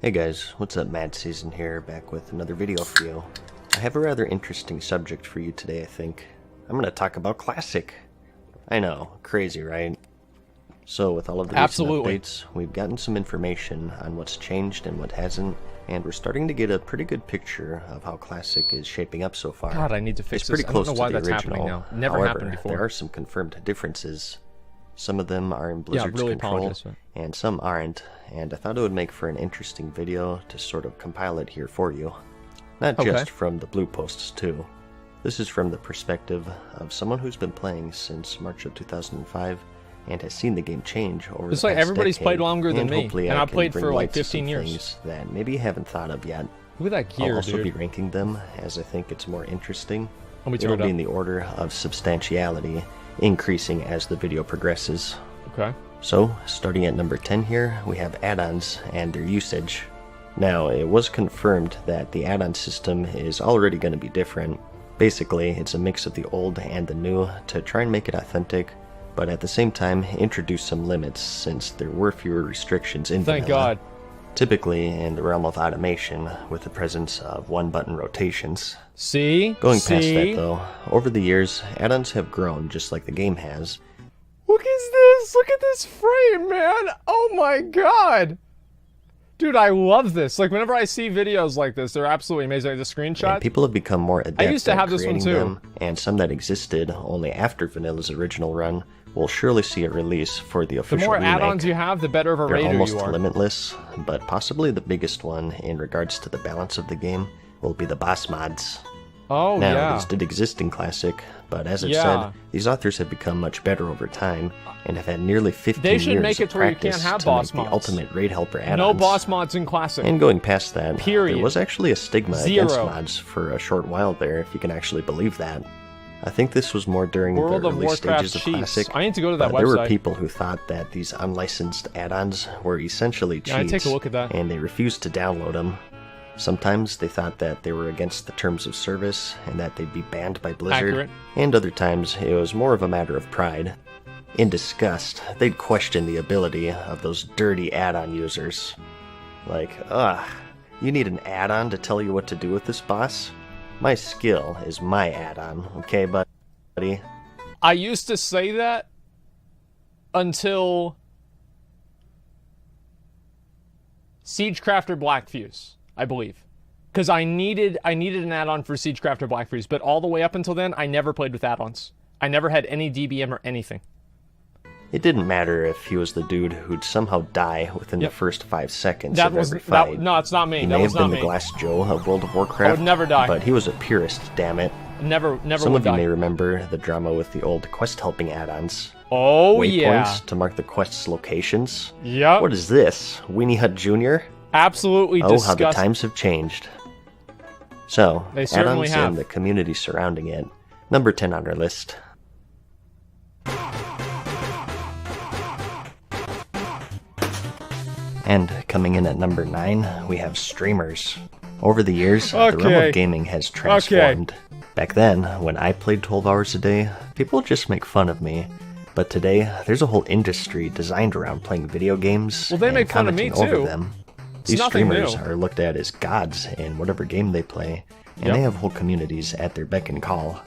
Hey guys, what's up? MadSeason here, back with another video for you. I have a rather interesting subject for you today, I think. I'm going to talk about Classic. I know, crazy, right? So with all of the recent updates, we've gotten some information on what's changed and what hasn't, and we're starting to get a pretty good picture of how Classic is shaping up so far. God, I need to fix this. Pretty close I don't know why to the that's original. happening now. Never However, happened before. There are some confirmed differences. Some of them are in Blizzard's really control, apologize. and some aren't, and I thought it would make for an interesting video to sort of compile it here for you. Not just from the blue posts, too. This is from the perspective of someone who's been playing since March of 2005 and has seen the game change over the past everybody's decade, played longer than me, hopefully and I I played can for bring like light to 15 some years. things that maybe you haven't thought of yet. Look at that gear, I'll also dude. be ranking them, as I think it's more interesting. It'll be in the order of substantiality, increasing as the video progresses. Okay. So, starting at number 10 here, we have add-ons and their usage. Now, it was confirmed that the add-on system is already going to be different. Basically, it's a mix of the old and the new to try and make it authentic, but at the same time, introduce some limits since there were fewer restrictions in vanilla. Thank God. Typically in the realm of automation, with the presence of one-button rotations. See? Going past that, though, over the years, add-ons have grown just like the game has. Look at this! Look at this frame, man! Oh my God! Dude, I love this. Like, whenever I see videos like this, they're absolutely amazing. The screenshot. And people have become more adept I used to at have this one creating too. them, and some that existed only after Vanilla's original run will surely see a release for the official The more remake. add-ons you have, the better of a They're raider almost you are. limitless, but possibly the biggest one in regards to the balance of the game will be the boss mods. Oh, Now, yeah. these did exist in Classic, but as I've Yeah. said, these authors have become much better over time, and have had nearly 15 They should years make it of to where you practice can't have to boss make the mods. ultimate raid helper add-ons. No boss mods in Classic. And going past that, Period. there was actually a stigma against Zero. mods for a short while there, if you can actually believe that. I think this was more during World the of early Warcraft stages of cheats. Classic. I need to go to that but there were website. people who thought that these unlicensed add-ons were essentially cheats, Yeah, take a look at that. and they refused to download them. Sometimes they thought that they were against the terms of service and that they'd be banned by Blizzard, Accurate. and other times it was more of a matter of pride. In disgust, they'd question the ability of those dirty add-on users. Like, you need an add-on to tell you what to do with this boss? My skill is my add-on, okay, buddy? I used to say that until Siegecrafter Blackfuse, I believe. Because I needed an add-on for Siegecrafter Blackfuse, but all the way up until then, I never played with add-ons. I never had any DBM or anything. It didn't matter if he was the dude who'd somehow die within the first 5 seconds That of was every fight. no, it's not me. He That may was have been not the me. Glass Joe of World of Warcraft, I would never die. but he was a purist, damn it. Never Some would of you die. may remember the drama with the old quest helping add-ons. Oh Waypoints yeah. to mark the quest's locations. Yep. What is this? Weenie Hut Jr.? Absolutely Oh, how disgusting. the times have changed. So, They certainly add-ons have. and the community surrounding it. Number 10 on our list. And coming in at number 9, we have streamers. Over the years, the realm Okay. of gaming has transformed. Back then, when I played 12 hours a day, people just make fun of me. But today, there's a whole industry designed around playing video games Well, they and make fun of me, commenting over too. them. It's These nothing streamers new. are looked at as gods in whatever game they play, and Yep. they have whole communities at their beck and call.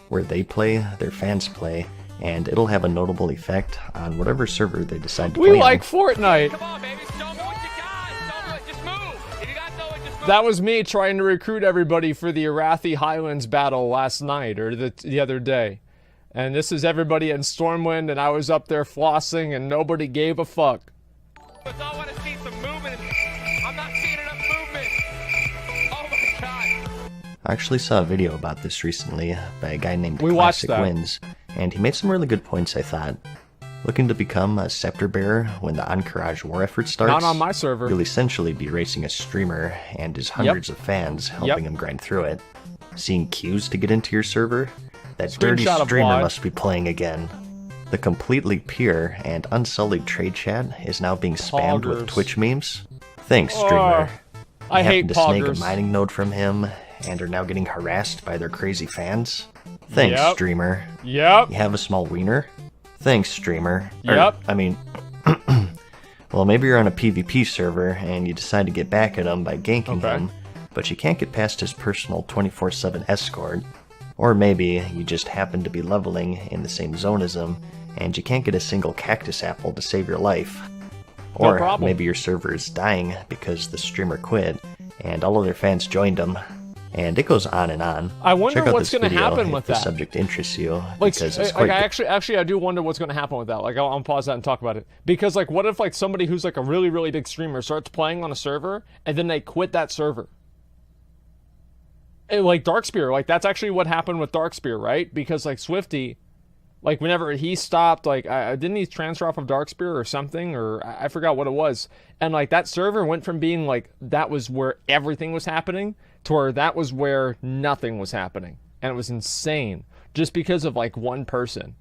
Where they play, their fans play, and it'll have a notable effect on whatever server they decide to We play like on. Fortnite. Come on, baby. Show me what you got. Show me what. Just move. If you got to know it, just move. That was me trying to recruit everybody for the Arathi Highlands battle last night, or the other day. And this is everybody in Stormwind, and I was up there flossing, and nobody gave a fuck. But I want to see some movement. I'm not seeing enough movement. Oh my god. I actually saw a video about this recently by a guy named We watched Classic that. Wins, and he made some really good points, I thought. Looking to become a scepter bearer when the Encourage war effort starts? Not on my server. You'll essentially be racing a streamer and his hundreds of fans helping him grind through it. Seeing queues to get into your server? That dirty Screenshot of streamer Vlad. must be playing again. The completely pure and unsullied trade chat is now being spammed with Poggers. Twitch memes. Thanks, streamer. I You hate happened to snag a poggers. mining node from him and are now getting harassed by their crazy fans. Thanks, Yep. streamer. Yep. You have a small wiener? Thanks, streamer. Yep. I mean, Well, maybe you're on a PvP server and you decide to get back at him by ganking him, but you can't get past his personal 24/7 escort. Or maybe you just happen to be leveling in the same zone as him and you can't get a single cactus apple to save your life. Or maybe your server is dying because the streamer quit and all of their fans joined him. And it goes on and on. I wonder Check out what's this going to video happen if with the that. subject interests you, Like, because it's quite actually, I do wonder what's going to happen with that. Like, I'll pause that and talk about it. Because, like, what if, like, somebody who's, like, a really, really big streamer starts playing on a server, and then they quit that server? Like, Darkspear, like, that's actually what happened with Darkspear, right? Because, like, Swifty, like, whenever he stopped, like, didn't he transfer off of Darkspear or something? Or I forgot what it was. And, like, that server went from being, like, that was where everything was happening to where that was where nothing was happening. And it was insane. Just because of, like, one person.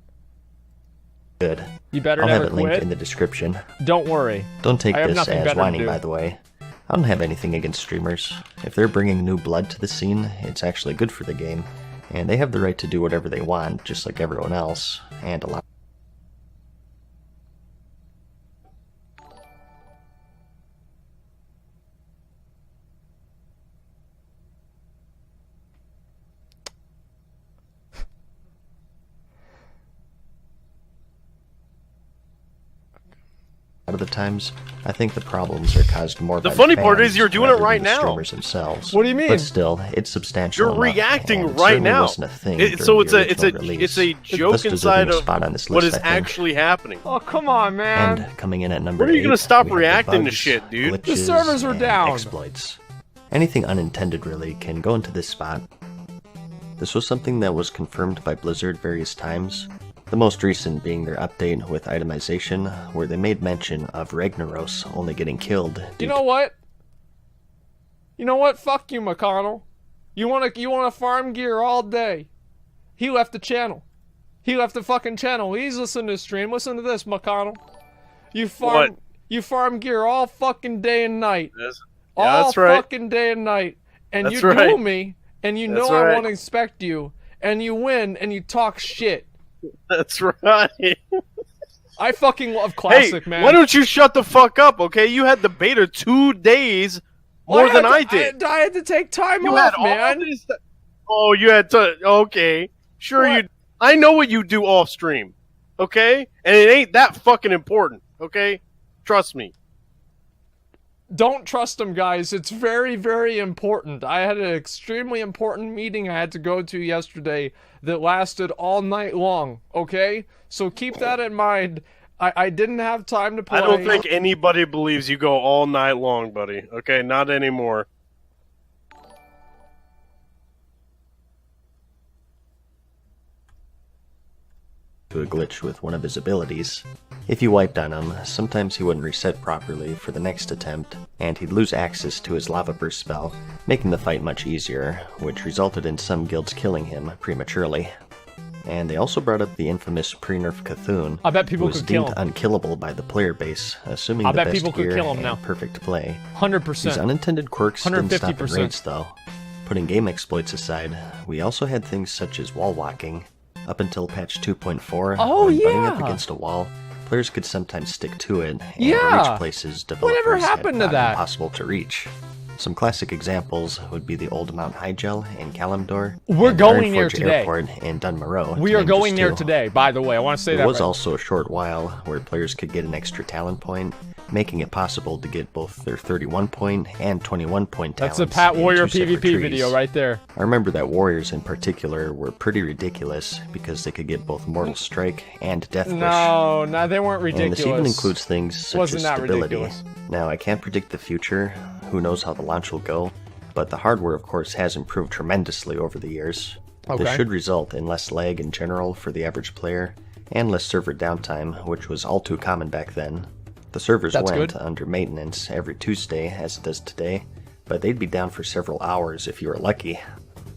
good. You better I'll never have it linked quit. in the description. Don't worry. Don't take I have this nothing as better to whining, do. by the way. I don't have anything against streamers. If they're bringing new blood to the scene, it's actually good for the game. And they have the right to do whatever they want, just like everyone else. And a lot. Of the times, I think the problems are caused more by The funny fans part is you're doing it rather right than the now. streamers themselves. What do you mean? But still, it's substantial. You're enough, reacting and it right certainly now. wasn't a thing So during it's the a original release. joke Thus inside deserving a of spot on this what list, is I think. actually happening. Oh, come on, man. And coming in at number When are you 8, gonna stop we have the reacting to bugs, shit, dude? glitches, The servers are and down. Exploits. Anything unintended, really, can go into this spot. This was something that was confirmed by Blizzard various times. The most recent being their update with itemization, where they made mention of Ragnaros only getting killed due You know what? You know what? Fuck you, McConnell. You wanna farm gear all day. He left the channel. He left the fucking channel. He's listening to the stream. Listen to this, McConnell. You farm gear all fucking day and night. All that's right. fucking day and night. And That's you right. know me, and you know That's I right. won't expect you, and you win, and you talk shit. That's right. I fucking love Classic, Hey, man. why don't you shut the fuck up, okay? You had the beta 2 days more than I did. I had to take time You off, had all man. this. Oh, you had to. Okay, sure What? you. I know what you do off stream, okay? And it ain't that fucking important, okay? Trust me. Don't trust him, guys. It's very, very important. I had an extremely important meeting I had to go to yesterday that lasted all night long, okay? So keep that in mind. I didn't have time to play. I don't think anybody believes you go all night long, buddy. Okay, not anymore. to a glitch with one of his abilities. If you wiped on him, sometimes he wouldn't reset properly for the next attempt, and he'd lose access to his Lava Burst spell, making the fight much easier, which resulted in some guilds killing him prematurely. And they also brought up the infamous pre-nerf Cthulhu, I bet people who was could kill deemed him. unkillable by the player base, assuming I the bet best people could gear kill him and now. perfect play. 100%. These unintended quirks didn't stop in 150%. raids, though. Putting game exploits aside, we also had things such as wall walking. Up until patch 2.4, Oh, when butting up yeah. against a wall, players could sometimes stick to it and Yeah. reach places Whatever developers happened to had thought that? impossible to reach. Some classic examples would be the old Mount Hygel in Kalimdor, We're and going there Ironforge today. Airport in Dunmoreau. We to are name going just there two. today, by the way. I want to say There that was right. also a short while where players could get an extra talent point, making it possible to get both their 31 point and 21 point That's talents a Pat in Warrior two separate PvP trees. video right there. I remember that warriors in particular were pretty ridiculous because they could get both Mortal Strike and Death Wish. No, they weren't ridiculous. And this even includes things such Wasn't as that stability. ridiculous? Now, I can't predict the future, who knows how the launch will go, but the hardware, of course, has improved tremendously over the years. Okay. This should result in less lag in general for the average player, and less server downtime, which was all too common back then. The servers That's went good. under maintenance every Tuesday, as it does today, but they'd be down for several hours if you were lucky.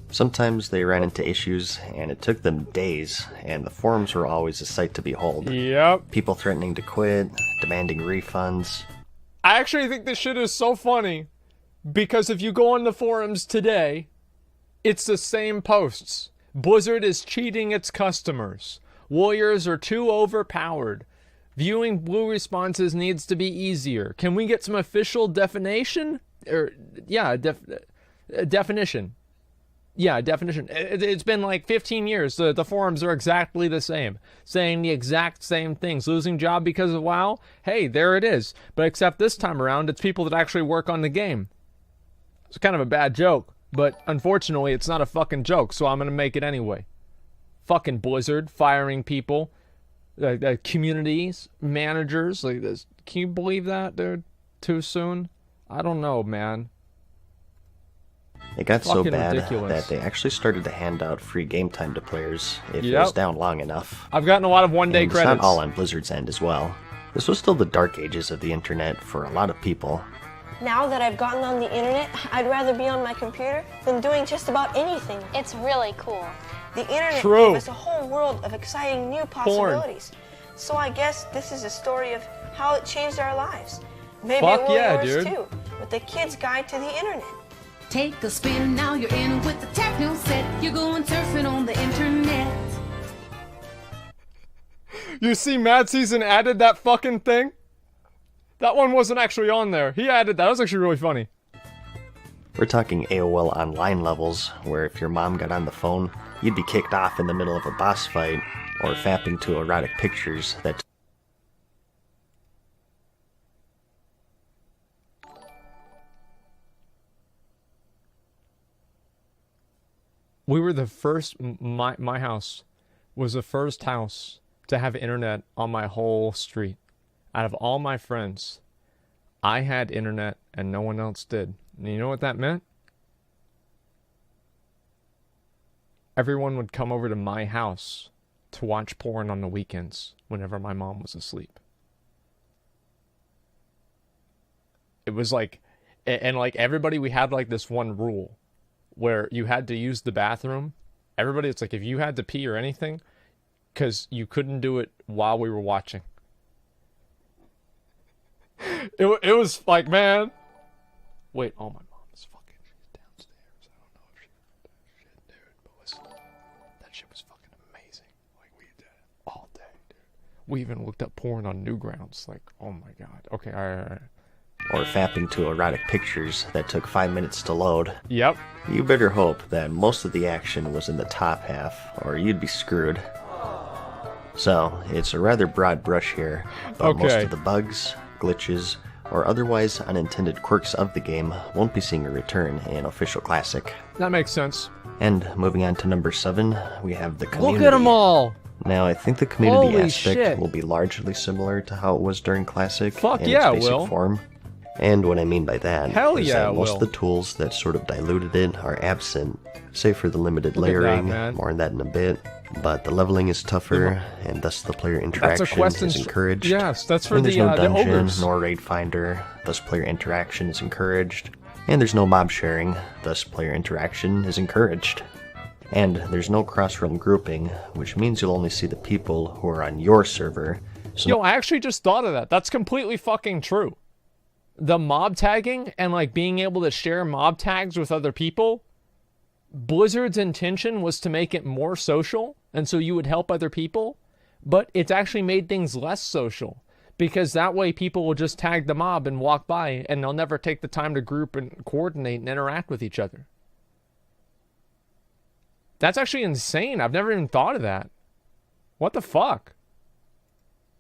Sometimes they ran into issues, and it took them days, and the forums were always a sight to behold. Yep. People threatening to quit, demanding refunds. I actually think this shit is so funny because if you go on the forums today, it's the same posts. Blizzard is cheating its customers. Warriors are too overpowered. Viewing blue responses needs to be easier. Can we get some official definition? Or yeah, definition. Yeah, definition. It's been like 15 years. The forums are exactly the same, saying the exact same things. Losing job because of WoW? Hey, there it is. But except this time around, it's people that actually work on the game. It's kind of a bad joke, but unfortunately, it's not a fucking joke, so I'm gonna make it anyway. Fucking Blizzard firing people. Communities, managers, like this. Can you believe that, dude? Too soon? I don't know, man. It got so Fucking bad ridiculous. that they actually started to hand out free game time to players if it was down long enough. I've gotten a lot of one-day And credits. it's not all on Blizzard's end as well. This was still the dark ages of the internet for a lot of people. Now that I've gotten on the internet, I'd rather be on my computer than doing just about anything. It's really cool. The internet True. gave us a whole world of exciting new possibilities. So I guess this is a story of how it changed our lives. Maybe Fuck it will yeah, yours dude. too, with the Kid's Guide to the Internet. Take a spin, now you're in with the techno set. You're going surfing on the internet. You see Mad Season added that fucking thing? That one wasn't actually on there. He added that. That was actually really funny. We're talking AOL Online levels, where if your mom got on the phone, you'd be kicked off in the middle of a boss fight, or fapping to erotic pictures that We were the first, my house was the first house to have internet on my whole street. Out of all my friends, I had internet and no one else did. And you know what that meant? Everyone would come over to my house to watch porn on the weekends whenever my mom was asleep. It was like, and like everybody, we had like this one rule where you had to use the bathroom. Everybody, it's like if you had to pee or anything, because you couldn't do it while we were watching. It was like, man. Wait, oh, my mom is fucking, she's downstairs. I don't know if she heard that shit, dude. But listen, that shit was fucking amazing. Like, we did it all day, dude. We even looked up porn on Newgrounds. Like, oh my god. Okay, all right. or fapping to erotic pictures that took 5 minutes to load. Yep. You better hope that most of the action was in the top half, or you'd be screwed. So, it's a rather broad brush here, but most Okay. of the bugs, glitches, or otherwise unintended quirks of the game won't be seeing a return in Official Classic. That makes sense. And moving on to number 7, we have the community. Look at them all. Now, I think the community Holy aspect shit. will be largely similar to how it was during Classic Fuck in yeah, it its basic will. form. And what I mean by that Hell is yeah, that it most will. of the tools that sort of diluted it are absent, save for the limited Look at that, layering, man. more on that in a bit. But the leveling is tougher, and thus the player interaction quest is instru- encouraged. Yes, that's for and there's the, no the dungeon, ogres. nor raid finder, thus player interaction is encouraged. And there's no mob sharing, thus player interaction is encouraged. And there's no cross-realm grouping, which means you'll only see the people who are on your server. So Yo, I actually just thought of that. That's completely fucking true. The mob tagging and like being able to share mob tags with other people, Blizzard's intention was to make it more social, and so you would help other people, but it's actually made things less social, because that way people will just tag the mob and walk by, and they'll never take the time to group and coordinate and interact with each other. That's actually insane. I've never even thought of that. What the fuck?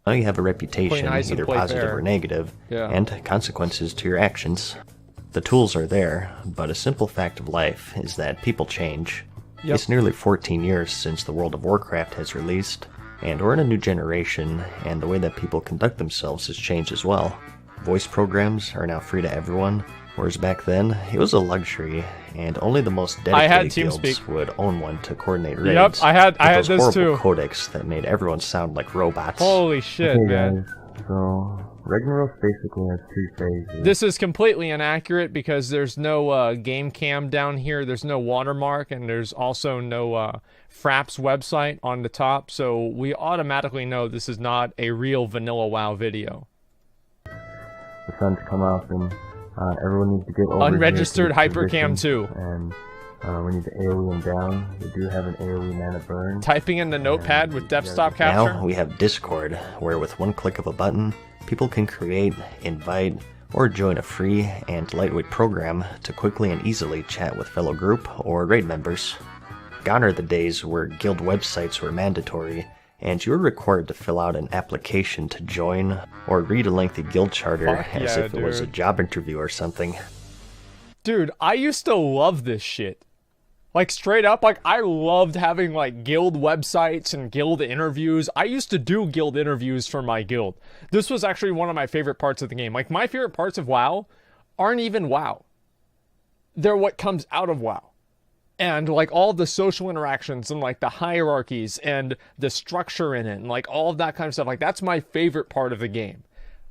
now you have a reputation, Play nice and either play positive fair. or negative, Yeah. and consequences to your actions. The tools are there, but a simple fact of life is that people change. Yep. It's nearly 14 years since the World of Warcraft has released, and we're in a new generation, and the way that people conduct themselves has changed as well. Voice programs are now free to everyone, whereas back then, it was a luxury, and only the most I had dedicated guilds TeamSpeak. would own one to coordinate Yep, raids. I had with this those horrible too. codecs that made everyone sound like robots. Holy shit, man. So, Ragnaros basically has two phases. This is completely inaccurate because there's no game cam down here. There's no watermark, and there's also no Fraps website on the top. So we automatically know this is not a real vanilla WoW video. The sun's come up and everyone needs to get over Unregistered here to this Hypercam position, 2. And When you AoE them down, they do have an AoE mana burn. Typing in the notepad with desktop capture. Now we have Discord, where with one click of a button, people can create, invite, or join a free and lightweight program to quickly and easily chat with fellow group or raid members. Gone are the days where guild websites were mandatory, and you were required to fill out an application to join or read a lengthy guild charter as if it was a job interview or something. Dude, I used to love this shit. Like, straight up, like, I loved having, like, guild websites and guild interviews. I used to do guild interviews for my guild. This was actually one of my favorite parts of the game. Like, my favorite parts of WoW aren't even WoW. They're what comes out of WoW. And, like, all the social interactions and, like, the hierarchies and the structure in it and, like, all of that kind of stuff. Like, that's my favorite part of the game.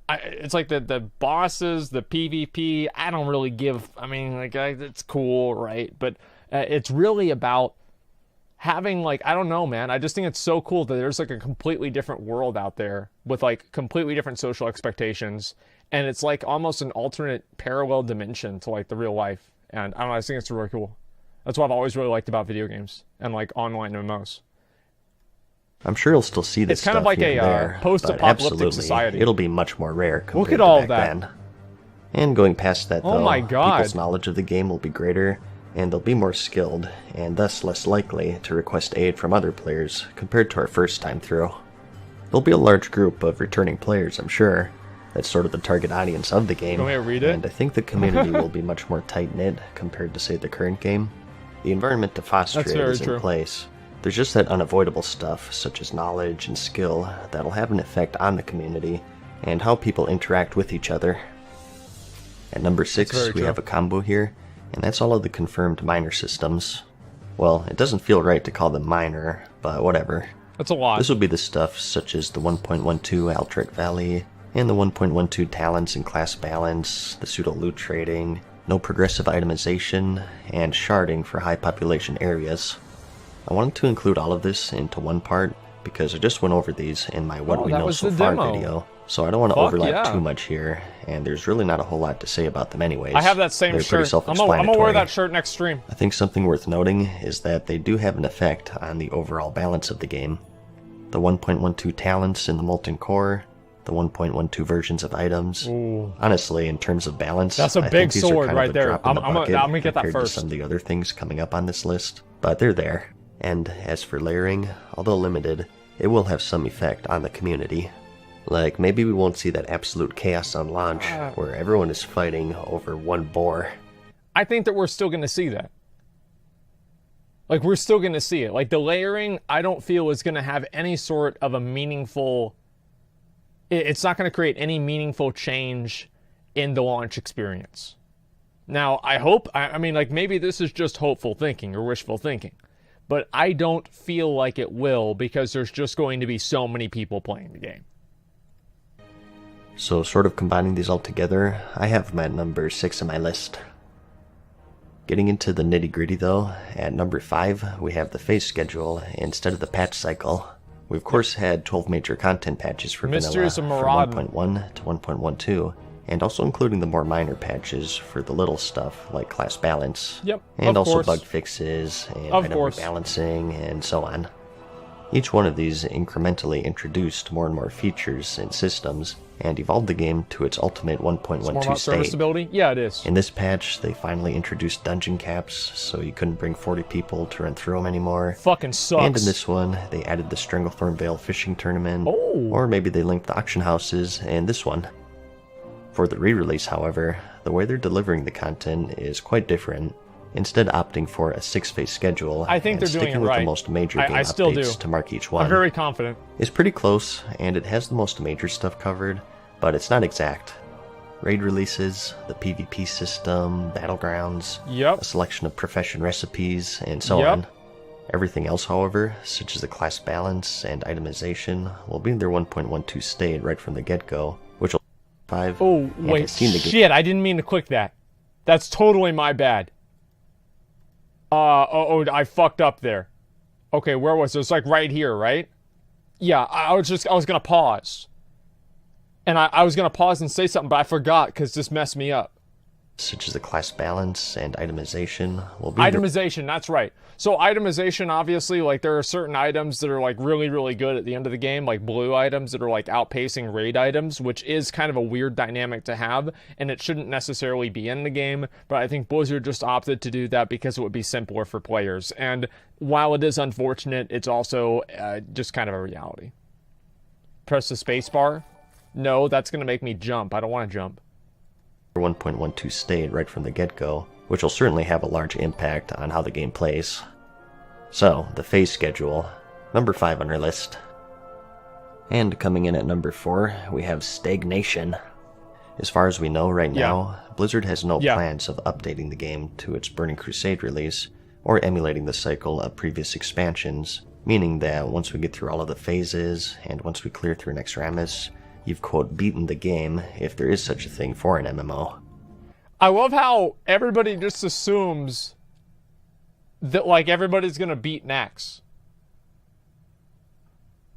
It's like the bosses, the PvP, I don't really give... I mean, like, it's cool, right? But... it's really about having, like, I don't know, man. I just think it's so cool that there's, like, a completely different world out there with, like, completely different social expectations. And it's, like, almost an alternate parallel dimension to, like, the real life. And I don't know, I just think it's really cool. That's what I've always really liked about video games and, like, online MMOs. I'm sure you'll still see this It's kind of like a post-apocalyptic society. It'll be much more rare compared Look at to all back that. then. And going past that, though, Oh my God. people's knowledge of the game will be greater, and they'll be more skilled, and thus less likely to request aid from other players compared to our first time through. There'll be a large group of returning players, I'm sure. That's sort of the target audience of the game, Want me to read it? and I think the community will be much more tight-knit compared to, say, the current game. The environment to foster That's it very is true. in place. There's just that unavoidable stuff, such as knowledge and skill, that'll have an effect on the community, and how people interact with each other. At number 6, we have a combo here, and that's all of the confirmed minor systems. Well, it doesn't feel right to call them minor, but whatever. That's a lot. This will be the stuff such as the 1.12 Altric Valley, and the 1.12 talents and class balance, the pseudo-loot trading, no progressive itemization, and sharding for high population areas. I wanted to include all of this into one part, because I just went over these in my What We Know So Far video, so I don't want to overlap too much here, and there's really not a whole lot to say about them anyways. I have that same They're shirt. pretty I'm self-explanatory. gonna wear that shirt next stream. I think something worth noting is that they do have an effect on the overall balance of the game. The 1.12 talents in the Molten Core, the 1.12 versions of items. Ooh. Honestly, in terms of balance, That's a I big think these are sword kind right of a there. drop in the bucket I'm gonna get that compared to first. some of the other things coming up on this list, but they're there. And as for layering, although limited, it will have some effect on the community. Like, maybe we won't see that absolute chaos on launch, where everyone is fighting over one boar. I think that we're still going to see that. Like, we're still going to see it. Like, the layering, I don't feel is going to have any sort of a meaningful... It's not going to create any meaningful change in the launch experience. Now, I hope... I mean, like, maybe this is just hopeful thinking or wishful thinking. But I don't feel like it will, because there's just going to be so many people playing the game. So, sort of combining these all together, I have them at number 6 on my list. Getting into the nitty-gritty though, at number 5, we have the phase schedule instead of the patch cycle. We of course had 12 major content patches for Mysteries vanilla of from Maraudon. 1.1 to 1.12, and also including the more minor patches for the little stuff like class balance, Yep, and of also course. bug fixes and Of item course. rebalancing and so on. Each one of these incrementally introduced more and more features and systems, and evolved the game to its ultimate It's more 1.12 about state. serviceability? Yeah, it is. In this patch, they finally introduced dungeon caps, so you couldn't bring 40 people to run through them anymore. Fucking sucks. And in this one, they added the Stranglethorn Vale fishing tournament, Oh. or maybe they linked the auction houses in this one. For the re-release, however, the way they're delivering the content is quite different. Instead opting for a 6-phase schedule, I think and they're doing sticking it with right. the most major game I still updates do. to mark each one. I'm very confident. It's pretty close, and it has the most major stuff covered, but it's not exact. Raid releases, the PvP system, battlegrounds, Yep. a selection of profession recipes, and so Yep. on. Everything else, however, such as the class balance and itemization, will be in their 1.12 state right from the get-go, which will 5. Oh, and wait, has seen the shit, I didn't mean to click that. That's totally my bad. I fucked up there. Okay, where was it? It's like right here, right? Yeah, I was gonna pause. And I was gonna pause and say something, but I forgot because this messed me up. such as the class balance and itemization, will be Itemization, that's right. So itemization, obviously, like there are certain items that are like really, really good at the end of the game, like blue items that are like outpacing raid items, which is kind of a weird dynamic to have, and it shouldn't necessarily be in the game, but I think Blizzard just opted to do that because it would be simpler for players. And while it is unfortunate, it's also just kind of a reality. Press the space bar. No, that's going to make me jump. I don't want to jump. 1.12 state right from the get-go, which will certainly have a large impact on how the game plays. So, the phase schedule, number 5 on our list. And coming in at number 4, we have stagnation. As far as we know right now, Blizzard has no plans of updating the game to its Burning Crusade release, or emulating the cycle of previous expansions, meaning that once we get through all of the phases, and once we clear through Nexramas, you've, quote, beaten the game, if there is such a thing for an MMO. I love how everybody just assumes that, like, everybody's gonna beat Nax.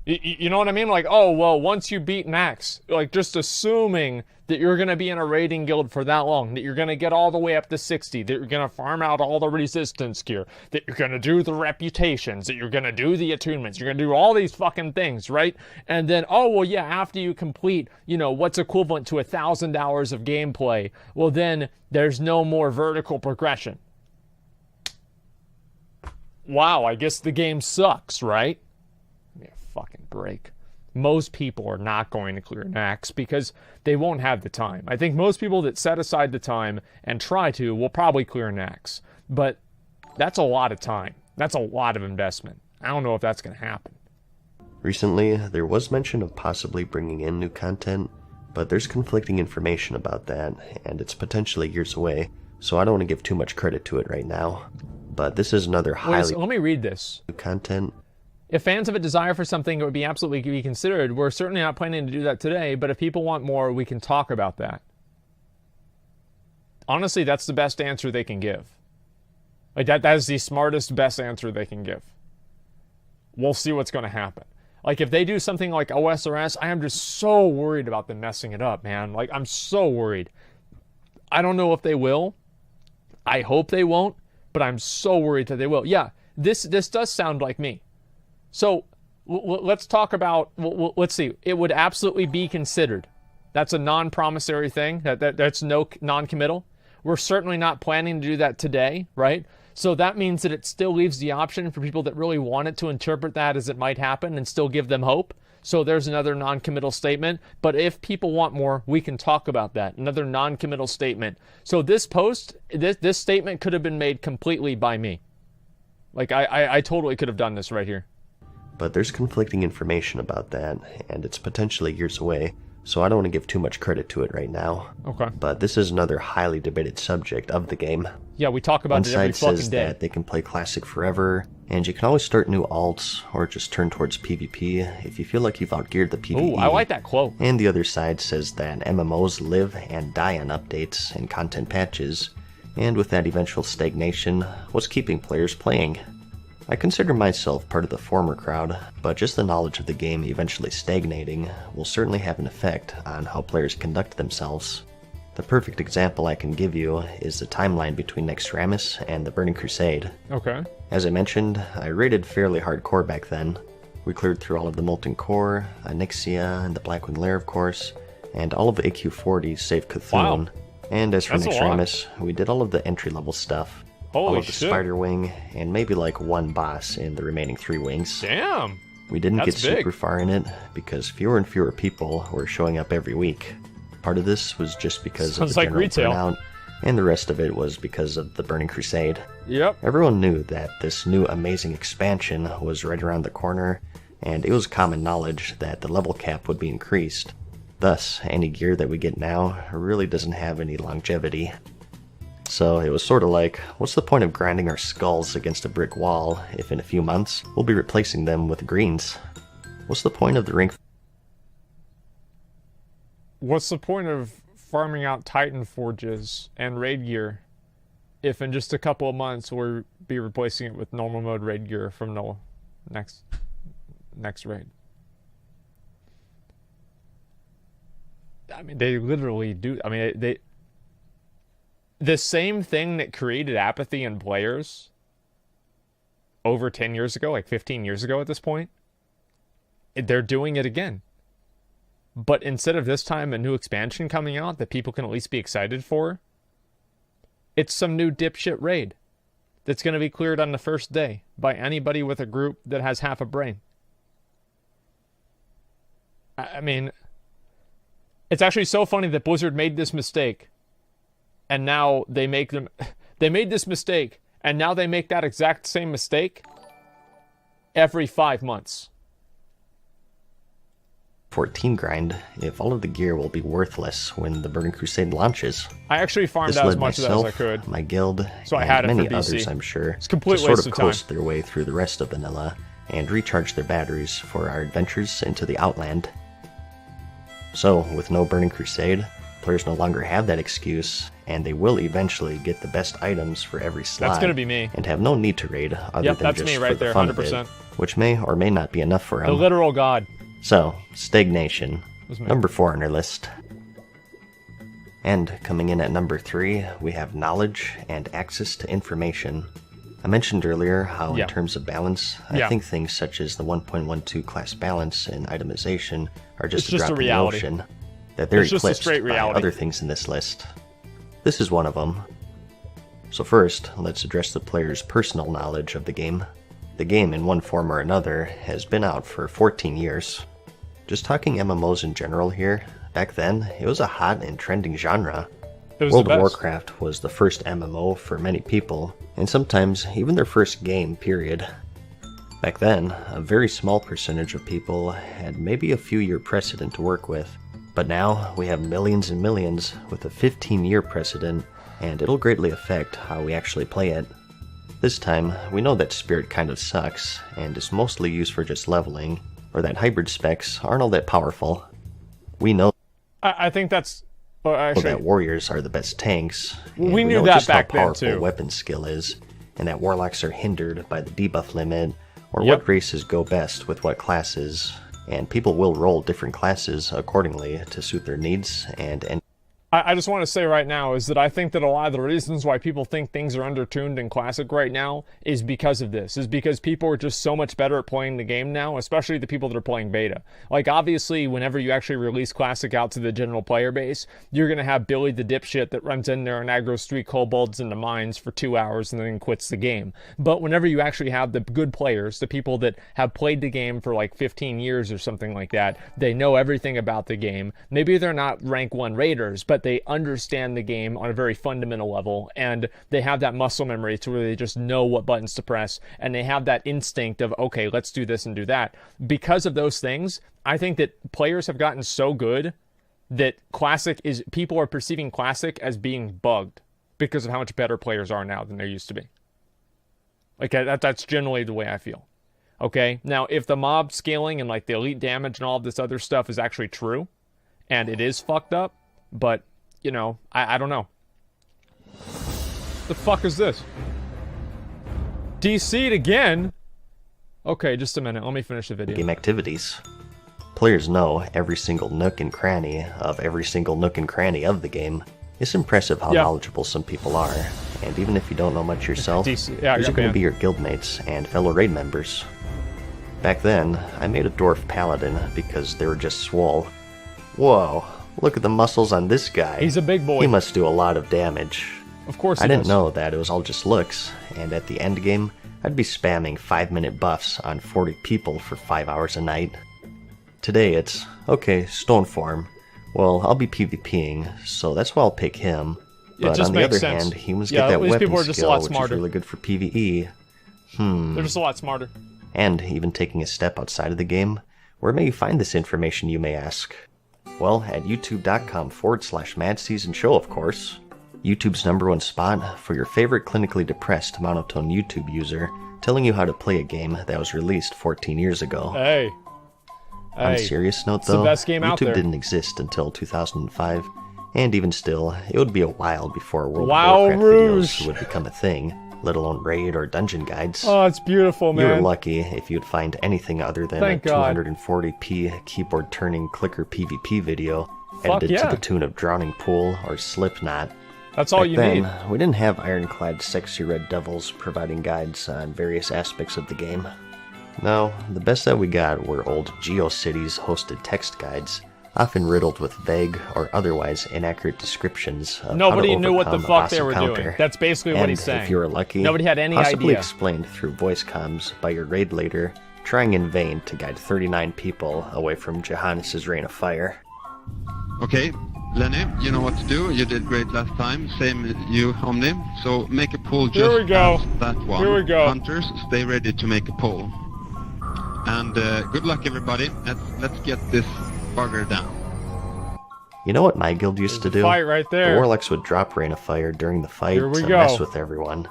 You know what I mean? Like, oh, well, once you beat Nax, like, just assuming that you're going to be in a raiding guild for that long, that you're going to get all the way up to 60, that you're going to farm out all the resistance gear, that you're going to do the reputations, that you're going to do the attunements, you're going to do all these fucking things, right? And then, oh, well, yeah, after you complete, you know, what's equivalent to 1,000 hours of gameplay, well, then there's no more vertical progression. Wow, I guess the game sucks, right? Fucking break. Most people are not going to clear Nax because they won't have the time. I think most people that set aside the time and try to will probably clear Nax, but that's a lot of time. That's a lot of investment. I don't know if that's going to happen. Recently, there was mention of possibly bringing in new content, but there's conflicting information about that, and it's potentially years away, so I don't want to give too much credit to it right now. But this is another highly... Let me read this. ...new content. If fans have a desire for something, it would be absolutely be considered. We're certainly not planning to do that today, but if people want more, we can talk about that. Honestly, that's the best answer they can give. Like, that is the smartest, best answer they can give. We'll see what's going to happen. Like, if they do something like OSRS, I am just so worried about them messing it up, man. Like, I'm so worried. I don't know if they will. I hope they won't, but I'm so worried that they will. Yeah, this does sound like me. So let's talk about, let's see, it would absolutely be considered. That's a non-promissory thing. That's no non-committal. We're certainly not planning to do that today, right? So that means that it still leaves the option for people that really want it to interpret that as it might happen and still give them hope. So there's another non-committal statement. But if people want more, we can talk about that. Another non-committal statement. So this post, this statement could have been made completely by me. Like, I totally could have done this right here. But there's conflicting information about that, and it's potentially years away, so I don't want to give too much credit to it right now. Okay. But this is another highly debated subject of the game. Yeah, we talk about it every fucking day. One side says that they can play Classic forever, and you can always start new alts, or just turn towards PvP if you feel like you've outgeared the PvE. Ooh, I like that quote. And the other side says that MMOs live and die on updates and content patches, and with that eventual stagnation, what's keeping players playing? I consider myself part of the former crowd, but just the knowledge of the game eventually stagnating will certainly have an effect on how players conduct themselves. The perfect example I can give you is the timeline between Nexramas and the Burning Crusade. Okay. As I mentioned, I raided fairly hardcore back then. We cleared through all of the Molten Core, Onyxia, and the Blackwing Lair, of course, and all of the AQ40 save Cthulhu. Wow. And as for Nexramas, we did all of the entry-level stuff. Holy all of the shit. Spider Wing, and maybe like one boss in the remaining 3 wings. Damn! We didn't That's get big. super far in it, because fewer and fewer people were showing up every week. Part of this was just because Sounds of the like general retail. burnout, and the rest of it was because of the Burning Crusade. Yep. Everyone knew that this new amazing expansion was right around the corner, and it was common knowledge that the level cap would be increased. Thus, any gear that we get now really doesn't have any longevity. So it was sort of like, what's the point of grinding our skulls against a brick wall if in a few months we'll be replacing them with greens? What's the point of the rank? What's the point of farming out Titan Forges and raid gear if in just a couple of months we'll be replacing it with normal mode raid gear from the next raid? I mean, they literally do. I mean, they the same thing that created apathy in players over 10 years ago, like 15 years ago at this point, they're doing it again. But instead of this time a new expansion coming out that people can at least be excited for, it's some new dipshit raid that's going to be cleared on the first day by anybody with a group that has half a brain. I mean, it's actually so funny that Blizzard made this mistake, and now they made this mistake, and now they make that exact same mistake every 5 months. 14 grind if all of the gear will be worthless when the Burning Crusade launches. I actually farmed This out as led much of that as I could. my guild, So I and had it for many BC. others, I'm sure, It's a complete to sort waste of of time. coast their way through the rest of vanilla and recharge their batteries for our adventures into the Outland. So, with no Burning Crusade, players no longer have that excuse, and they will eventually get the best items for every slot. That's gonna be me. And have no need to raid other Yep, than that's just me for right the there, fun of it, 100%. which may or may not be enough for The them. literal god. So, stagnation. Was me. Number 4 on our list. And coming in at number 3, we have knowledge and access to information. I mentioned earlier how Yeah. in terms of balance, I Yeah. think things such as the 1.12 class balance and itemization are just It's a just drop a in the reality. ocean. That they're It's just a eclipsed straight by reality. other things in this list. This is one of them. So first, let's address the player's personal knowledge of the game. The game, in one form or another, has been out for 14 years. Just talking MMOs in general here, back then, it was a hot and trending genre. It was World the of best. Warcraft was the first MMO for many people, and sometimes even their first game, period. Back then, a very small percentage of people had maybe a few year precedent to work with, but now we have millions and millions with a 15-year precedent, and it'll greatly affect how we actually play it. This time, we know that Spirit kind of sucks, and is mostly used for just leveling, or that hybrid specs aren't all that powerful. We know I think that's... Well, actually, that warriors are the best tanks. And We knew know that just back how then, powerful too. weapon skill is, and that warlocks are hindered by the debuff limit, or Yep. what races go best with what classes, and people will roll different classes accordingly to suit their needs and I just want to say right now is that I think that a lot of the reasons why people think things are undertuned in Classic right now is because of this. Is because people are just so much better at playing the game now, especially the people that are playing beta. Like, obviously, whenever you actually release Classic out to the general player base, you're going to have Billy the dipshit that runs in there and aggroes 3 kobolds into mines for 2 hours and then quits the game. But whenever you actually have the good players, the people that have played the game for like 15 years or something like that, they know everything about the game. Maybe they're not rank 1 raiders, but they understand the game on a very fundamental level, and they have that muscle memory to where they just know what buttons to press, and they have that instinct of, okay, let's do this and do that. Because of those things, I think that players have gotten so good that people are perceiving Classic as being bugged because of how much better players are now than they used to be. Like, that's generally the way I feel. Okay, now if the mob scaling and like the elite damage and all of this other stuff is actually true, and it is fucked up, but you know, I don't know. The fuck is this? DC'd again? Okay, just a minute. Let me finish the video. game activities. Players know every single nook and cranny of every single nook and cranny of the game. It's impressive how Yeah. knowledgeable some people are, and even if you don't know much yourself, Yeah, these yeah, are going man. to be your guildmates and fellow raid members. Back then, I made a dwarf paladin because they were just swole. Whoa, look at the muscles on this guy. He's a big boy. He must do a lot of damage. Of course he I didn't does. know that it was all just looks, and at the end game, I'd be spamming 5-minute buffs on 40 people for 5 hours a night. Today it's, okay, stone form. Well, I'll be PvPing, so that's why I'll pick him. It But just on the makes other sense. hand, humans Yeah, get that these weapon people are just a skill, lot which smarter. is really good for PvE. They're just a lot smarter. And even taking a step outside of the game, where may you find this information, you may ask? Well, at youtube.com/MadSeasonShow, of course. YouTube's #1 spot for your favorite clinically depressed monotone YouTube user telling you how to play a game that was released 14 years ago. Hey. On a Hey. serious note, the though, best game YouTube out there. didn't exist until 2005, and even still, it would be a while before World Wow, of Warcraft Rouge. videos would become a thing, let alone raid or dungeon guides. Oh, it's beautiful, You were man. lucky if you'd find anything other than Thank a God. 240p keyboard turning clicker PvP video Fuck edited yeah. to the tune of Drowning Pool or Slipknot. That's all Back you then, need. we didn't have ironclad sexy red devils providing guides on various aspects of the game. No, the best that we got were old GeoCities hosted text guides, often riddled with vague or otherwise inaccurate descriptions of Nobody how to knew what the overcome a fuck boss they were encounter. doing. That's basically what And he's saying. if you were lucky, Nobody had any possibly idea. explained through voice comms by your raid leader, trying in vain to guide 39 people away from Johannes' Reign of Fire. Okay, Lenny, you know what to do. You did great last time. Same you, Omni. So make a poll just Here we go. past that one. Here we go. Hunters, stay ready to make a poll. And good luck, everybody. Let's get this bugger down. You know what my guild used to do? Fight right The there. Warlocks would drop Rain of Fire during the fight Here we to go. mess with everyone.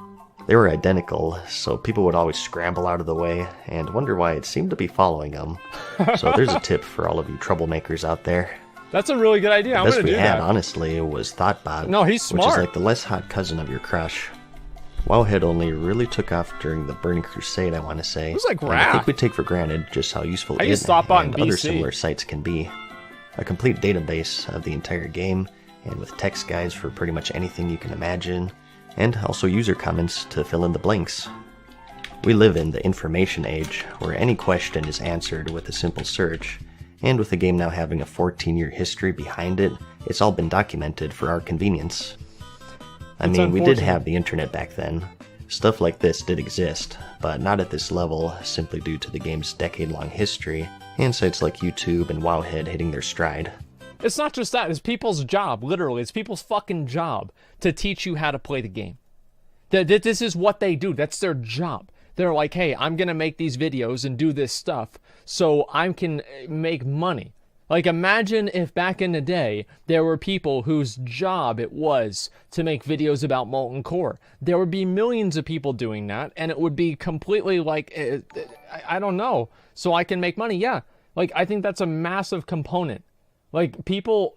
They were identical, so people would always scramble out of the way and wonder why it seemed to be following them. So there's a tip for all of you troublemakers out there. That's a really good idea. I'm Best gonna we do had, that. honestly, was Thoughtbot. No, he's Which is smart. like the less hot cousin of your crush. Wowhead only really took off during the Burning Crusade, I want to say. It was like and I rad. think we take for granted just how useful I it used Thoughtbot in and other BC. similar sites can be. A complete database of the entire game, and with text guides for pretty much anything you can imagine, and also user comments to fill in the blanks. We live in the information age, where any question is answered with a simple search, and with the game now having a 14-year history behind it, it's all been documented for our convenience. I It's mean, we did unfortunate. have the internet back then. Stuff like this did exist, but not at this level simply due to the game's decade-long history, and sites like YouTube and Wowhead hitting their stride. It's not just that. It's people's job, literally. It's people's fucking job to teach you how to play the game. This is what they do. That's their job. They're like, hey, I'm going to make these videos and do this stuff so I can make money. Like, imagine if back in the day, there were people whose job it was to make videos about Molten Core. There would be millions of people doing that, and it would be completely like, I don't know, so I can make money. Yeah, like, I think that's a massive component. Like, people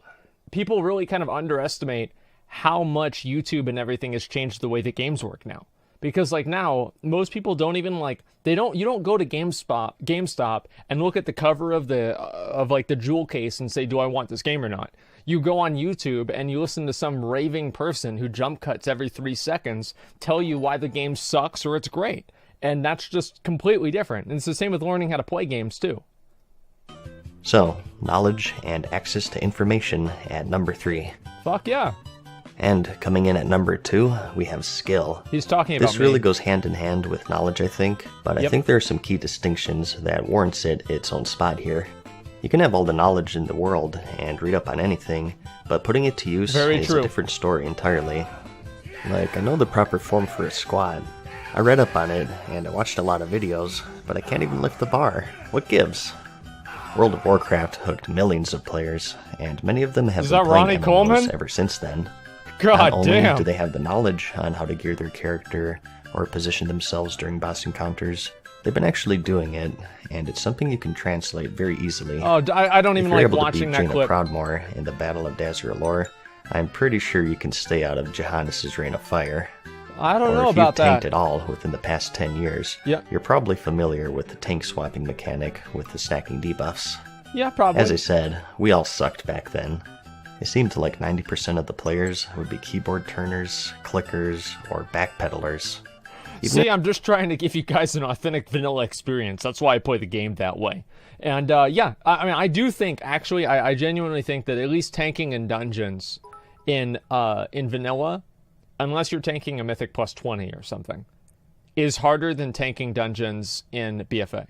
really kind of underestimate how much YouTube and everything has changed the way that games work now. Because like now, most people don't even like you don't go to GameStop and look at the cover of the jewel case and say, do I want this game or not? You go on YouTube and you listen to some raving person who jump cuts every 3 seconds tell you why the game sucks or it's great. And that's just completely different. And it's the same with learning how to play games too. So, knowledge and access to information at number 3. Fuck yeah. And coming in at number 2, we have skill. He's talking about This really me. goes hand in hand with knowledge, I think, but I Yep. think there are some key distinctions that warrants it its own spot here. You can have all the knowledge in the world and read up on anything, but putting it to use Very is true. a different story entirely. Like, I know the proper form for a squad. I read up on it, and I watched a lot of videos, but I can't even lift the bar. What gives? World of Warcraft hooked millions of players, and many of them have Is been that playing Ronnie MMOs Coleman? ever since then. God Not only damn. do they have the knowledge on how to gear their character or position themselves during boss encounters, they've been actually doing it, and it's something you can translate very easily. Oh, I don't If even you're like able to watching beat that Jaina clip. Proudmoore in the Battle of Dazur'alor, I'm pretty sure you can stay out of Johannes' Reign of Fire. I don't Or know if about you've tanked that. it all within the past 10 years, Yep. you're probably familiar with the tank swapping mechanic with the stacking debuffs. Yeah, probably. As I said, we all sucked back then. It seemed like 90% of the players would be keyboard turners, clickers, or backpedalers. Even See, I'm just trying to give you guys an authentic vanilla experience. That's why I play the game that way. And yeah, I mean, I do think, actually, I genuinely think that at least tanking in dungeons in vanilla, unless you're tanking a Mythic plus 20 or something, is harder than tanking dungeons in BFA.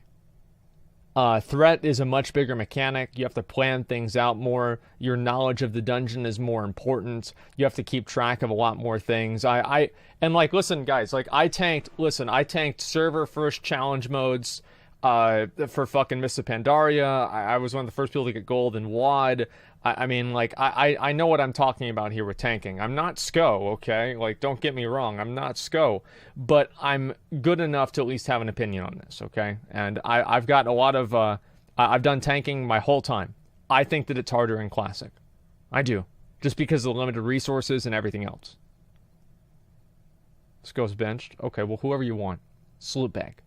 Threat is a much bigger mechanic. You have to plan things out more. Your knowledge of the dungeon is more important. You have to keep track of a lot more things. And like, listen, guys, like I tanked server first challenge modes for fucking Mists of Pandaria. I was one of the first people to get gold in WoD. I mean, like, I know what I'm talking about here with tanking. I'm not SCO, okay? Like, don't get me wrong, I'm not SCO, but I'm good enough to at least have an opinion on this, okay? And I've got a lot of, I've done tanking my whole time. I think that it's harder in Classic. I do. Just because of the limited resources and everything else. SCO's benched. Okay, well, whoever you want. Salute bag.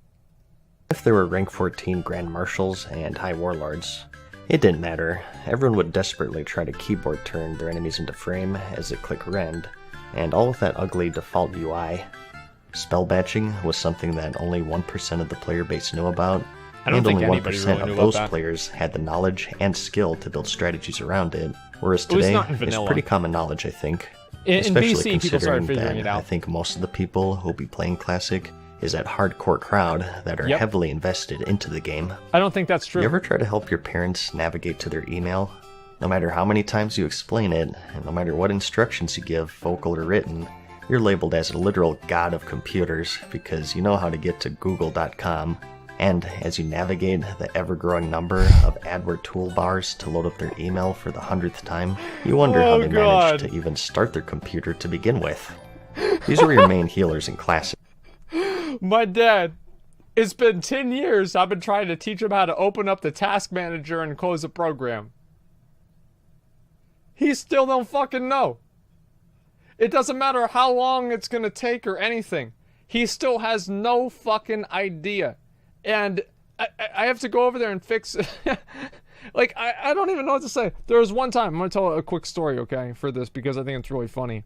if there were rank 14 Grand Marshals and High Warlords, it didn't matter. Everyone would desperately try to keyboard turn their enemies into frame as they click rend, and all with that ugly default UI. Spell batching was something that only 1% of the player base knew about, I don't and think only anybody 1% really knew of about those that. players had the knowledge and skill to build strategies around it, whereas It was today, not in it's vanilla. pretty common knowledge, I think. In Especially BC, people started considering figuring that it out. I think most of the people who'll be playing Classic is that hardcore crowd that are Yep. heavily invested into the game. I don't think that's true. You ever try to help your parents navigate to their email? No matter how many times you explain it, and no matter what instructions you give, vocal or written, you're labeled as a literal god of computers because you know how to get to google.com, and as you navigate the ever-growing number of AdWord toolbars to load up their email for the 100th time, you wonder how they God. managed to even start their computer to begin with. These were your main healers in Classic. My dad, it's been 10 years I've been trying to teach him how to open up the task manager and close a program. He still don't fucking know. It doesn't matter how long it's gonna take or anything. He still has no fucking idea. And I have to go over there and fix it. Like, I don't even know what to say. There was one time, I'm gonna tell a quick story, okay, for this, because I think it's really funny.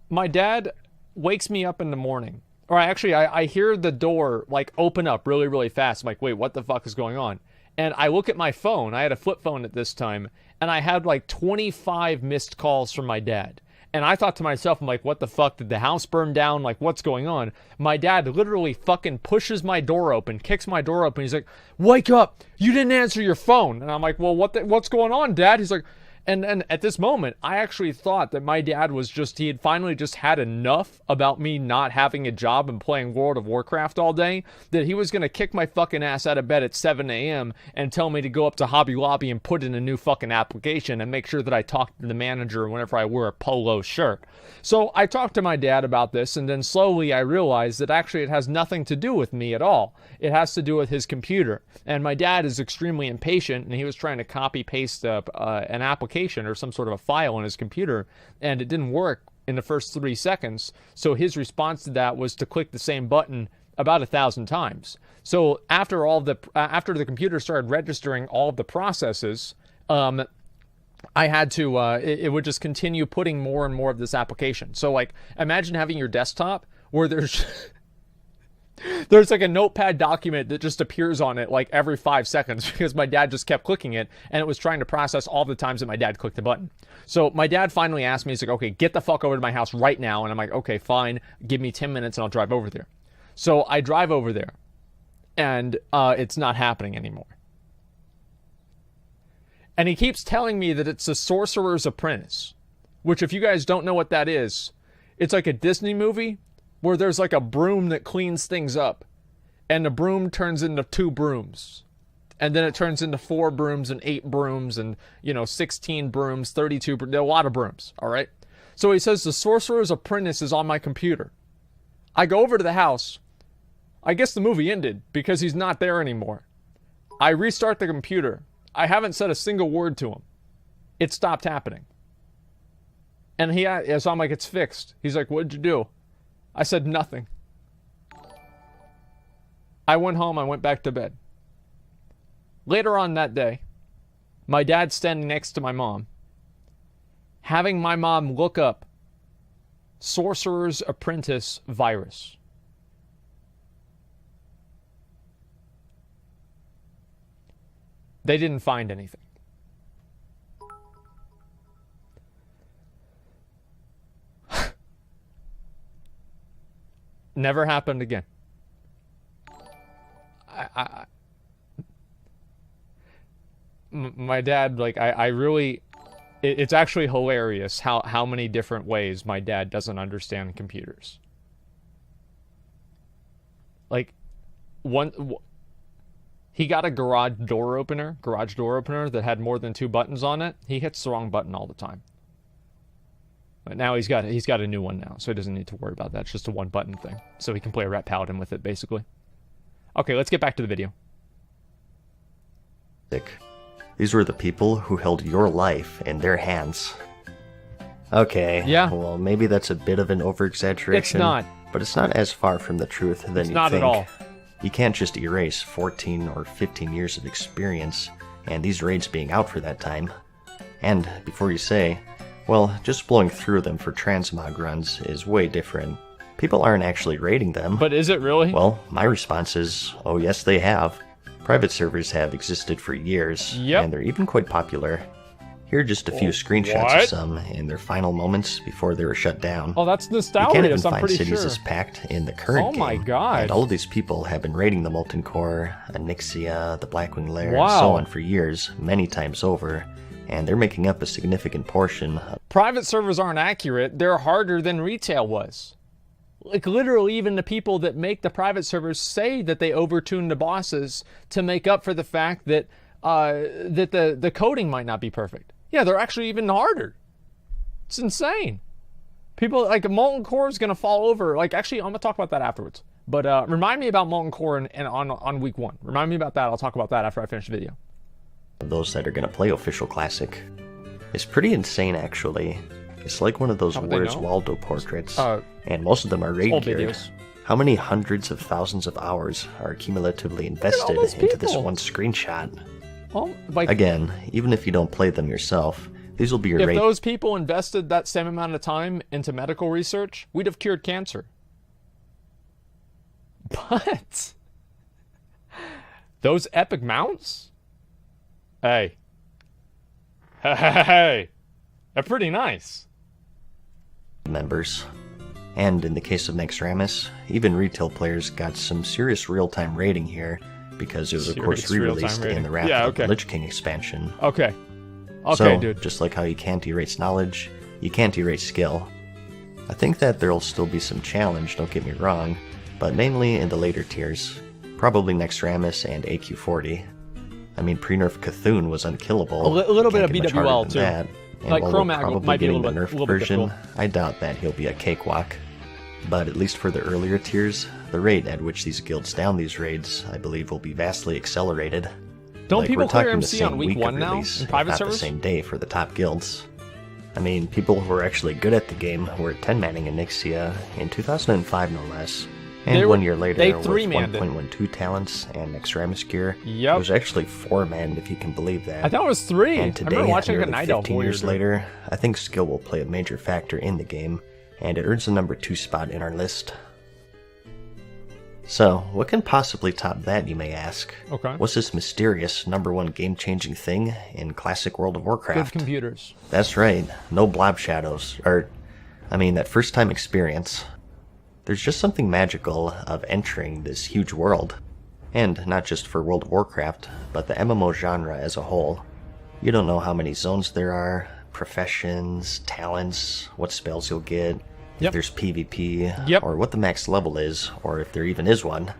My dad wakes me up in the morning. Or I hear the door, like, open up really, really fast. I'm like, wait, what the fuck is going on? And I look at my phone. I had a flip phone at this time. And I had, like, 25 missed calls from my dad. And I thought to myself, I'm like, what the fuck? Did the house burn down? Like, what's going on? My dad literally fucking pushes my door open, kicks my door open. He's like, wake up! You didn't answer your phone. And I'm like, well, what's going on, Dad? He's like... And at this moment, I actually thought that my dad was he had finally just had enough about me not having a job and playing World of Warcraft all day, that he was going to kick my fucking ass out of bed at 7 a.m. and tell me to go up to Hobby Lobby and put in a new fucking application and make sure that I talked to the manager whenever I wear a polo shirt. So I talked to my dad about this, and then slowly I realized that actually it has nothing to do with me at all. It has to do with his computer. And my dad is extremely impatient, and he was trying to copy-paste an application or some sort of a file on his computer, and it didn't work in the first 3 seconds. So his response to that was to click the same button about 1,000 times. So after the computer started registering all of the processes, I had to, it would just continue putting more and more of this application. So, like, imagine having your desktop where there's like a notepad document that just appears on it like every 5 seconds because my dad just kept clicking it, and it was trying to process all the times that my dad clicked the button. So my dad finally asked me, he's like, okay, get the fuck over to my house right now. And I'm like, okay, fine, give me 10 minutes and I'll drive over there. So I drive over there, and it's not happening anymore. And he keeps telling me that it's a Sorcerer's Apprentice, which, if you guys don't know what that is, it's like a Disney movie where there's like a broom that cleans things up, and the broom turns into 2 brooms, and then it turns into 4 brooms and 8 brooms and, 16 brooms, 32 brooms, a lot of brooms, all right? So he says the Sorcerer's Apprentice is on my computer. I go over to the house. I guess the movie ended because he's not there anymore. I restart the computer. I haven't said a single word to him. It stopped happening. And so I'm like, it's fixed. He's like, what'd you do? I said nothing. I went home, I went back to bed. Later on that day, my dad's standing next to my mom, having my mom look up Sorcerer's Apprentice virus. They didn't find anything. Never happened again. My dad, like, I really, it's actually hilarious how many different ways my dad doesn't understand computers. Like, he got a garage door opener that had more than 2 buttons on it. He hits the wrong button all the time. But now he's got a new one now, so he doesn't need to worry about that. It's just a 1-button thing. So he can play Rat Paladin with it, basically. Okay, let's get back to the video. These were the people who held your life in their hands. Okay, yeah. Well, maybe that's a bit of an over-exaggeration. It's not. But it's not as far from the truth than you think. It's not at all. You can't just erase 14 or 15 years of experience and these raids being out for that time. And before you say, Well, just blowing through them for transmog runs is way different. People aren't actually raiding them. But is it really? Well, my response is, oh yes they have. Private servers have existed for years, Yep. and they're even quite popular. Here are just a few screenshots what? of some in their final moments before they were shut down. Oh, that's You can't even nostalgia. I'm find pretty cities sure. as packed in the current Oh game. my God. And all of these people have been raiding the Molten Core, Onyxia, the Blackwing Lair, and Wow. so on for years, many times over, and they're making up a significant portion of Private servers aren't accurate. They're harder than retail was. Like, literally, even the people that make the private servers say that they overtune the bosses to make up for the fact that the coding might not be perfect. Yeah, they're actually even harder. It's insane. People, like, Molten Core is going to fall over. Like, actually, I'm going to talk about that afterwards. But remind me about Molten Core and on week 1. Remind me about that. I'll talk about that after I finish the video. those that are going to play Official Classic. It's pretty insane, actually. It's like one of those How would they Where's know? Waldo portraits, and most of them are raid old geared. videos. How many hundreds of thousands of hours are cumulatively invested those into this people. one screenshot? Well, like, Again, even if you don't play them yourself, these will be your if raid. those people invested that same amount of time into medical research, we'd have cured cancer. But those epic mounts? Hey. Hey. They're pretty nice. members. And in the case of Nexramas, even retail players got some serious real-time rating here, because it was of course Serious real-time re-released in rating. the Wrath Yeah, of okay. the Lich King expansion. Okay. Okay, So, dude. just like how you can't erase knowledge, you can't erase skill. I think that there'll still be some challenge, don't get me wrong, but mainly in the later tiers. Probably Nexramas and AQ40. I mean, pre-nerf Cthulhu was unkillable. A little bit Can't of get much harder BWL than too. that. And Like while Chromag we're probably might be a getting little the bit- nerfed little bit version, difficult. I doubt that he'll be a cakewalk. But at least for the earlier tiers, the rate at which these guilds down these raids, I believe, will be vastly accelerated. Don't Like, people we're clear talking the MC same on week week of 1 now release, in if private not servers? the same day for the top guilds. I mean, people who are actually good at the game were 10-manning Onyxia in 2005, no less. And They were- 1 year later, they with 3-manned it. 1.12 talents and Nexramas gear, Yep. it was actually 4-manned, if you can believe that. I thought it was 3. And I today, remember watching like a nearly Night Elf 15 warrior years do it. later, I think skill will play a major factor in the game, and it earns the number 2 spot in our list. So, what can possibly top that, you may ask? Okay. What's this mysterious number 1 game-changing thing in classic World of Good Warcraft? computers. That's right, no blob shadows, that first-time experience. There's just something magical of entering this huge world. And not just for World of Warcraft, but the MMO genre as a whole. You don't know how many zones there are, professions, talents, what spells you'll get, Yep. if there's PvP, Yep. or what the max level is, or if there even is one.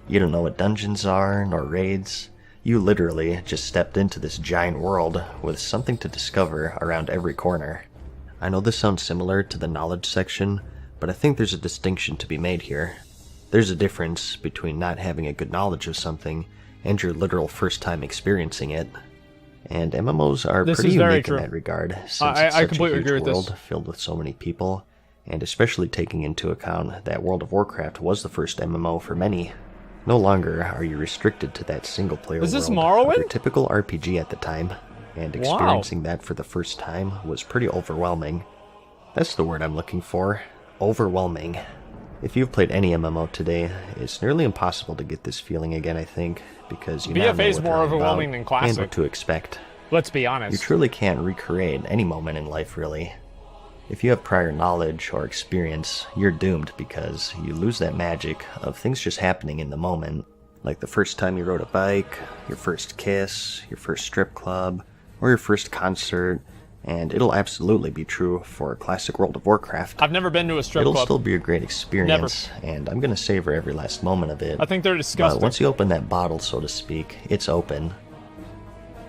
You don't know what dungeons are, nor raids. You literally just stepped into this giant world with something to discover around every corner. I know this sounds similar to the knowledge section, but I think there's a distinction to be made here. There's a difference between not having a good knowledge of something and your literal first time experiencing it. And MMOs are This pretty is very unique true. in that regard, since I it's such completely a huge agree with this. world filled with so many people, and especially taking into account that World of Warcraft was the first MMO for many. No longer are you restricted to that single-player Is this world of your Morrowind? typical RPG at the time, and Wow. experiencing that for the first time was pretty overwhelming. That's the word I'm looking for. Overwhelming. If you've played any MMO today, it's nearly impossible to get this feeling again, I think, because you now know BFA is what more they're all overwhelming about than Classic. and what to expect. Let's be You honest. truly can't recreate any moment in life, really. If you have prior knowledge or experience, you're doomed because you lose that magic of things just happening in the moment, like the first time you rode a bike, your first kiss, your first strip club, or your first concert, and it'll absolutely be true for classic World of Warcraft. I've never been to a strip It'll club. still be a great experience, and I'm going to savor every last moment of it. I think they're disgusting. But once you open that bottle, so to speak, it's open.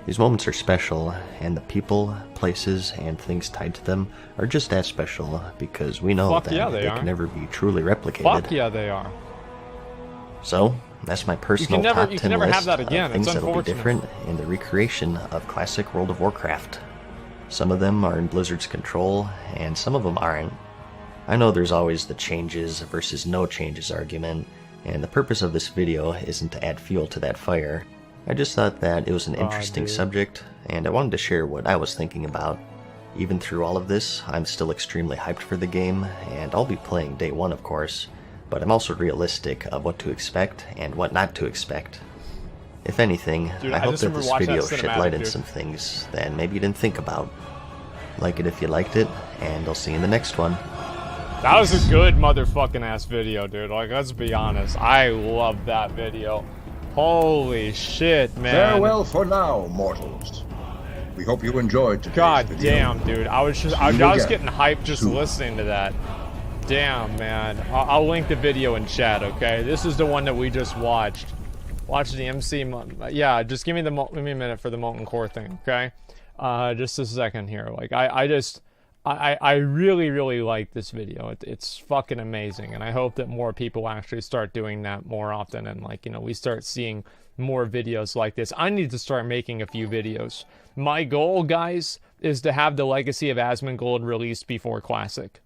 These moments are special, and the people, places, and things tied to them are just as special because we know Fuck that yeah, they they are. can never be truly replicated. Fuck yeah, they are. So, that's my personal never- top you 10 can never list have that again. of things It's that'll be unfortunate. different in the recreation of classic World of Warcraft. Some of them are in Blizzard's control, and some of them aren't. I know there's always the changes versus no changes argument, and the purpose of this video isn't to add fuel to that fire. I just thought that it was an interesting dude. subject, and I wanted to share what I was thinking about. Even through all of this, I'm still extremely hyped for the game, and I'll be playing day one, of course, but I'm also realistic of what to expect and what not to expect. If anything, Dude, I I hope just that remember this watching video that shed cinematic, light in dude. some things that maybe you didn't think about. Like it if you liked it, and I'll see you in the next one. That was a good motherfucking ass video, dude. Like, let's be honest. I love that video. Holy shit, man. Farewell for now, mortals. We hope you enjoyed today's God video. damn, dude. I was getting hyped just listening to that. Damn, man. I'll link the video in chat, okay? This is the one that we just watched. Watch the MC. Yeah, just give me a minute for the molten core thing, okay? Just a second here. Like, I really, really like this video. It's fucking amazing, and I hope that more people actually start doing that more often, and, like, you know, we start seeing more videos like this. I need to start making a few videos. My goal, guys, is to have the Legacy of Asmongold released before Classic,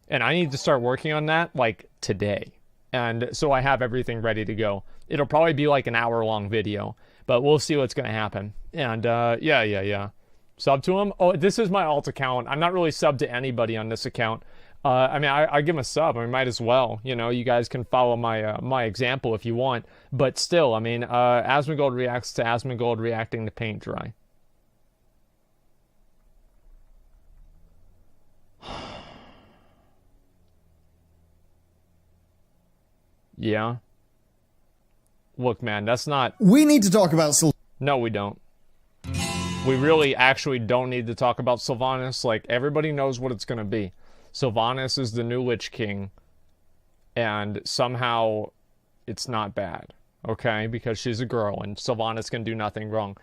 and I need to start working on that, like, today, and so I have everything ready to go. It'll probably be like an hour-long video, but we'll see what's gonna happen. And yeah. Sub to him? Oh, this is my alt account. I'm not really subbed to anybody on this account. I mean, I give him a sub. I might as well. You know, you guys can follow my my example if you want. But still, I mean, Asmongold reacts to Asmongold reacting to paint dry. Yeah. Look, man, that's not... We need to talk about... No, we don't. We really actually don't need to talk about Sylvanas. Like, everybody knows what it's going to be. Sylvanas is the new Lich King, and somehow it's not bad, okay? Because she's a girl, and Sylvanas can do nothing wrong.